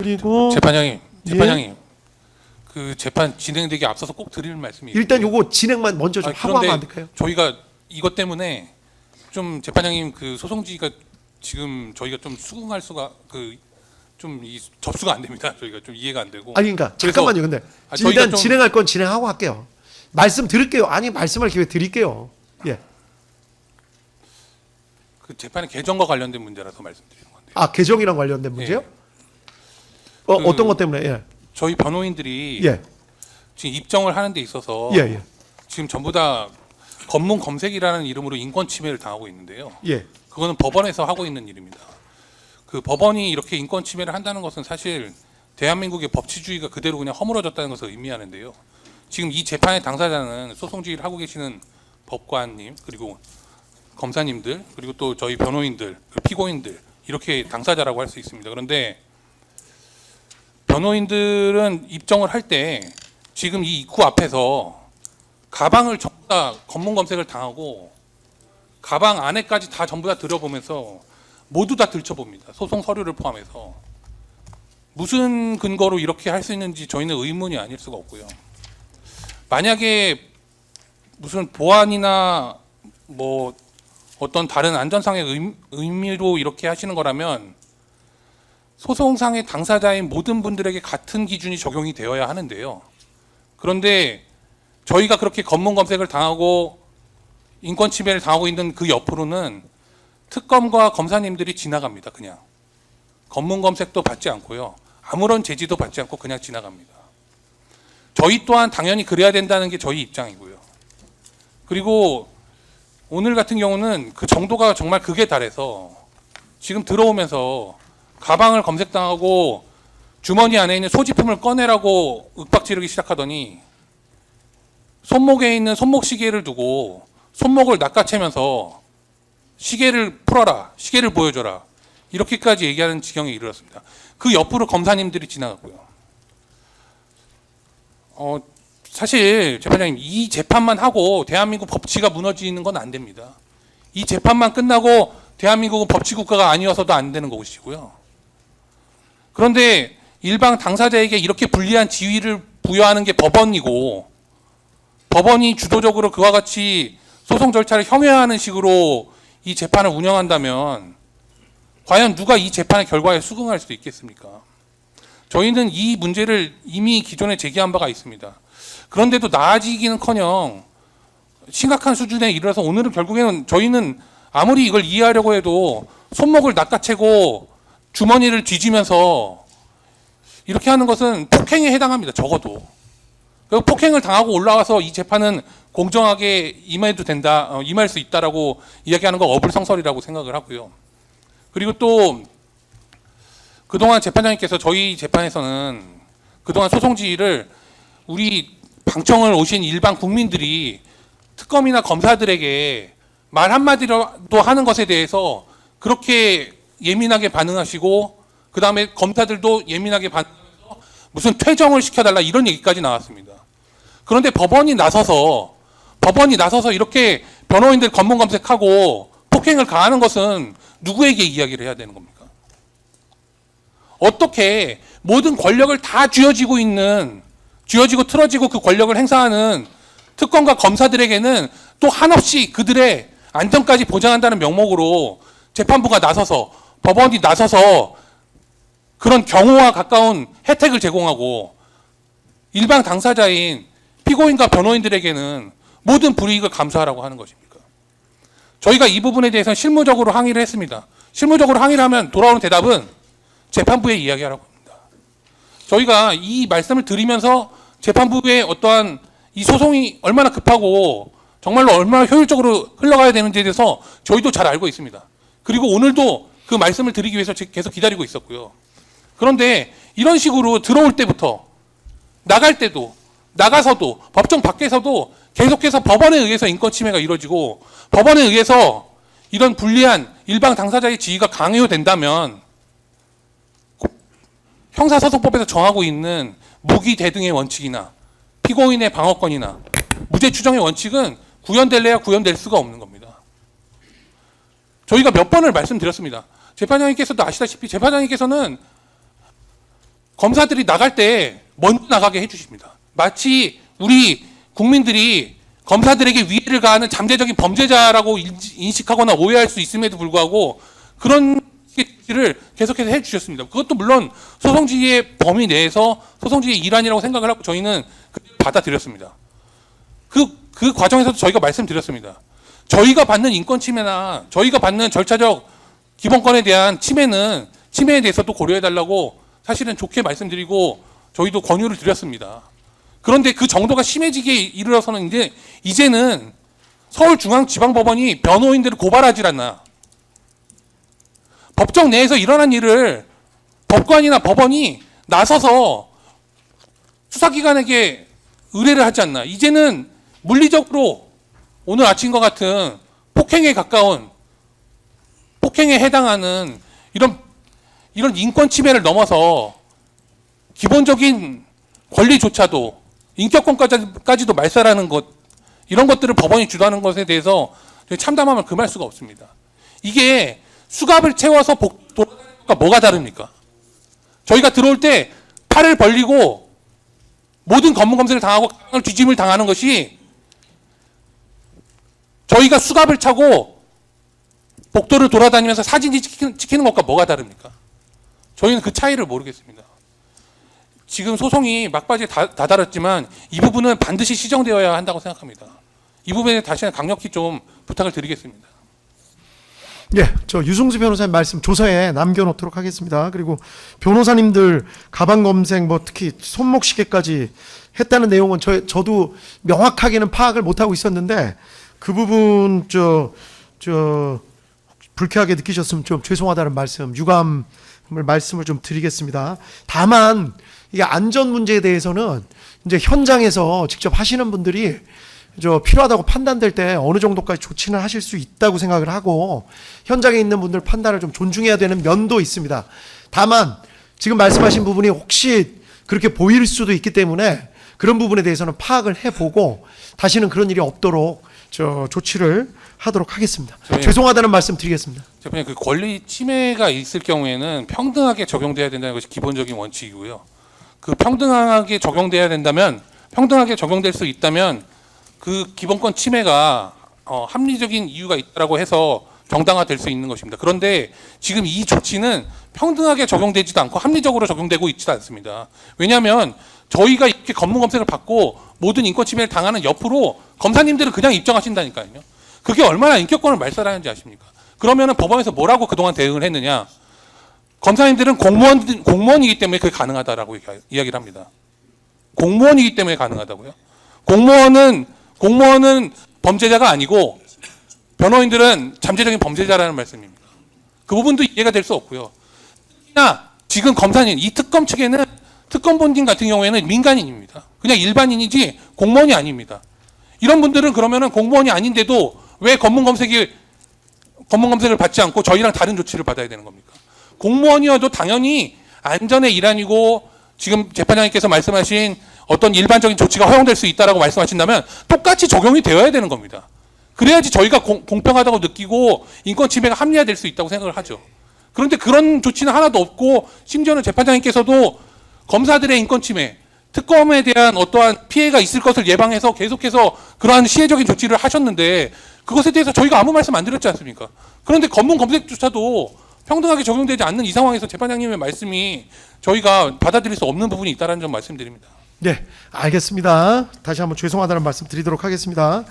그리고 재판장님, 예? 그 재판 진행되기 앞서서 꼭 드리는 말씀이 일단 요거 진행만 먼저 좀 하고 하면 안 될까요? 저희가 이것 때문에 좀 재판장님 그 소송지가 지금 저희가 좀 수긍할 수가 좀 이 접수가 안 됩니다. 저희가 좀 이해가 안 되고. 아니 그러니까 그래서- 잠깐만요. 근데 저희가 일단 좀- 진행할 건 진행하고 할게요. 말씀 드릴게요. 아니 말씀할 기회 드릴게요. 예. 그 재판의 개정과 관련된 문제라서 말씀드리는 건데. 아 개정이랑 관련된 문제요? 그- 어떤 것 때문에? 예. 저희 변호인들이 예. 지금 입정을 하는 데 있어서 예. 예. 지금 전부 다 검문 검색이라는 이름으로 인권 침해를 당하고 있는데요. 예. 그거는 법원에서 하고 있는 일입니다. 그 법원이 이렇게 인권 침해를 한다는 것은 사실 대한민국의 법치주의가 그대로 그냥 허물어졌다는 것을 의미하는데요. 지금 이 재판의 당사자는 소송지휘를 하고 계시는 법관님 그리고 검사님들 그리고 또 저희 변호인들 피고인들 이렇게 당사자라고 할 수 있습니다. 그런데 변호인들은 입정을 할 때 지금 이 입구 앞에서 가방을 전부 다 검문 검색을 당하고 가방 안에까지 다 전부 다 들여보면서 모두 다 들춰봅니다. 소송 서류를 포함해서. 무슨 근거로 이렇게 할 수 있는지 저희는 의문이 아닐 수가 없고요. 만약에 무슨 보안이나 뭐 어떤 다른 안전상의 의미로 이렇게 하시는 거라면 소송상의 당사자인 모든 분들에게 같은 기준이 적용이 되어야 하는데요. 그런데 저희가 그렇게 검문 검색을 당하고 인권 침해를 당하고 있는 그 옆으로는 특검과 검사님들이 지나갑니다. 그냥 검문 검색도 받지 않고요. 아무런 제지도 받지 않고 그냥 지나갑니다. 저희 또한 당연히 그래야 된다는 게 저희 입장이고요. 그리고 오늘 같은 경우는 그 정도가 정말 극에 달해서 지금 들어오면서 가방을 검색당하고 주머니 안에 있는 소지품을 꺼내라고 윽박 지르기 시작하더니 손목에 있는 손목 시계를 두고 손목을 낚아채면서 시계를 풀어라, 시계를 보여줘라 이렇게까지 얘기하는 지경에 이르렀습니다. 그 옆으로 검사님들이 지나갔고요. 사실 재판장님 이 재판만 하고 대한민국 법치가 무너지는 건 안 됩니다. 이 재판만 끝나고 대한민국은 법치국가가 아니어서도 안 되는 것이고요. 그런데 일방 당사자에게 이렇게 불리한 지위를 부여하는 게 법원이고 법원이 주도적으로 그와 같이 소송 절차를 형해하는 식으로 이 재판을 운영한다면 과연 누가 이 재판의 결과에 수긍할 수 있겠습니까? 저희는 이 문제를 이미 기존에 제기한 바가 있습니다. 그런데도 나아지기는커녕 심각한 수준에 이르러서 오늘은 결국에는 저희는 아무리 이걸 이해하려고 해도 손목을 낚아채고 주머니를 뒤지면서 이렇게 하는 것은 폭행에 해당합니다. 적어도. 폭행을 당하고 올라와서 이 재판은 공정하게 임해도 된다, 임할 수 있다라고 이야기하는 거 어불성설이라고 생각을 하고요. 그리고 또 그동안 재판장님께서 저희 재판에서는 그동안 소송지휘를 우리 방청을 오신 일반 국민들이 특검이나 검사들에게 말 한마디라도 하는 것에 대해서 그렇게 예민하게 반응하시고 그 다음에 검사들도 예민하게 반응하면서 무슨 퇴정을 시켜달라 이런 얘기까지 나왔습니다. 그런데 법원이 나서서 이렇게 변호인들 검문 검색하고 폭행을 가하는 것은 누구에게 이야기를 해야 되는 겁니까? 어떻게 모든 권력을 다 쥐어지고 틀어지고 그 권력을 행사하는 특검과 검사들에게는 또 한없이 그들의 안전까지 보장한다는 명목으로 재판부가 나서서 법원이 나서서 그런 경호와 가까운 혜택을 제공하고 일방 당사자인 피고인과 변호인들에게는 모든 불이익을 감수하라고 하는 것입니까? 저희가 이 부분에 대해서는 실무적으로 항의를 했습니다. 실무적으로 항의를 하면 돌아오는 대답은 재판부에 이야기하라고 합니다. 저희가 이 말씀을 드리면서 재판부의 어떠한 이 소송이 얼마나 급하고 정말로 얼마나 효율적으로 흘러가야 되는지에 대해서 저희도 잘 알고 있습니다. 그리고 오늘도 그 말씀을 드리기 위해서 계속 기다리고 있었고요. 그런데 이런 식으로 들어올 때부터 나갈 때도 나가서도 법정 밖에서도 계속해서 법원에 의해서 인권 침해가 이루어지고 법원에 의해서 이런 불리한 일방 당사자의 지위가 강요된다면 형사소송법에서 정하고 있는 무기 대등의 원칙이나 피고인의 방어권이나 무죄 추정의 원칙은 구현될래야 구현될 수가 없는 겁니다. 저희가 몇 번을 말씀드렸습니다. 재판장님께서도 아시다시피 재판장님께서는 검사들이 나갈 때 먼저 나가게 해주십니다. 마치 우리 국민들이 검사들에게 위해를 가하는 잠재적인 범죄자라고 인식하거나 오해할 수 있음에도 불구하고 그런 를 계속해서 해주셨습니다. 그것도 물론 소송지의 범위 내에서 소송지의 일환이라고 생각을 하고 저희는 받아들였습니다. 그 과정에서도 저희가 말씀드렸습니다. 저희가 받는 인권 침해나 저희가 받는 절차적 기본권에 대한 침해에 대해서도 고려해달라고 사실은 좋게 말씀드리고 저희도 권유를 드렸습니다. 그런데 그 정도가 심해지게 이르러서는 이제는 서울중앙지방법원이 변호인들을 고발하지 않나. 법정 내에서 일어난 일을 법관이나 법원이 나서서 수사기관에게 의뢰를 하지 않나. 이제는 물리적으로 오늘 아침과 같은 폭행에 가까운 폭행에 해당하는 이런 인권 침해를 넘어서 기본적인 권리조차도 인격권까지도 말살하는 것 이런 것들을 법원이 주도하는 것에 대해서 참담함을 금할 수가 없습니다. 이게 수갑을 채워서 돌아다니는 것과 뭐가 다릅니까? 저희가 들어올 때 팔을 벌리고 모든 검문 검색을 당하고 뒤짐을 당하는 것이 저희가 수갑을 차고 복도를 돌아다니면서 사진 찍히는 것과 뭐가 다릅니까? 저희는 그 차이를 모르겠습니다. 지금 소송이 막바지에 다다랐지만 이 부분은 반드시 시정되어야 한다고 생각합니다. 이 부분에 다시 한번 강력히 좀 부탁을 드리겠습니다. 예, 저 유승수 변호사님 말씀 조서에 남겨놓도록 하겠습니다. 그리고 변호사님들 가방 검색 뭐 특히 손목 시계까지 했다는 내용은 저도 명확하게는 파악을 못하고 있었는데 그 부분 불쾌하게 느끼셨으면 좀 죄송하다는 말씀, 유감을 말씀을 좀 드리겠습니다. 다만 이게 안전 문제에 대해서는 이제 현장에서 직접 하시는 분들이 필요하다고 판단될 때 어느 정도까지 조치는 하실 수 있다고 생각을 하고 현장에 있는 분들 판단을 좀 존중해야 되는 면도 있습니다. 다만 지금 말씀하신 부분이 혹시 그렇게 보일 수도 있기 때문에 그런 부분에 대해서는 파악을 해보고 다시는 그런 일이 없도록 조치를 하도록 하겠습니다. 죄송하다는 말씀 드리겠습니다. 그냥 그 권리 침해가 있을 경우에는 평등하게 적용돼야 된다는 것이 기본적인 원칙이고요. 그 평등하게 적용돼야 된다면 평등하게 적용될 수 있다면 그 기본권 침해가 합리적인 이유가 있다고 해서 정당화될 수 있는 것입니다. 그런데 지금 이 조치는 평등하게 적용되지도 않고 합리적으로 적용되고 있지도 않습니다. 왜냐하면 저희가 이렇게 검문 검색을 받고 모든 인권 침해를 당하는 옆으로 검사님들은 그냥 입장하신다니까요. 그게 얼마나 인격권을 말살하는지 아십니까? 그러면 법원에서 뭐라고 그동안 대응을 했느냐? 검사님들은 공무원이기 때문에 그게 가능하다라고 이야기를 합니다. 공무원이기 때문에 가능하다고요? 공무원은 범죄자가 아니고 변호인들은 잠재적인 범죄자라는 말씀입니다. 그 부분도 이해가 될 수 없고요. 특히나 지금 검사님, 이 특검 측에는 특검본진 같은 경우에는 민간인입니다. 그냥 일반인이지 공무원이 아닙니다. 이런 분들은 그러면은 공무원이 아닌데도 왜 검문 검색을 받지 않고 저희랑 다른 조치를 받아야 되는 겁니까? 공무원이어도 당연히 안전의 일환이고 지금 재판장님께서 말씀하신 어떤 일반적인 조치가 허용될 수 있다라고 말씀하신다면 똑같이 적용이 되어야 되는 겁니다. 그래야지 저희가 공평하다고 느끼고 인권 침해가 합리화될 수 있다고 생각을 하죠. 그런데 그런 조치는 하나도 없고 심지어는 재판장님께서도 검사들의 인권 침해, 특검에 대한 어떠한 피해가 있을 것을 예방해서 계속해서 그러한 시혜적인 조치를 하셨는데 그것에 대해서 저희가 아무 말씀 안 드렸지 않습니까? 그런데 검문 검색조차도 평등하게 적용되지 않는 이 상황에서 재판장님의 말씀이 저희가 받아들일 수 없는 부분이 있다는 점 말씀드립니다. 네, 알겠습니다. 다시 한번 죄송하다는 말씀 드리도록 하겠습니다.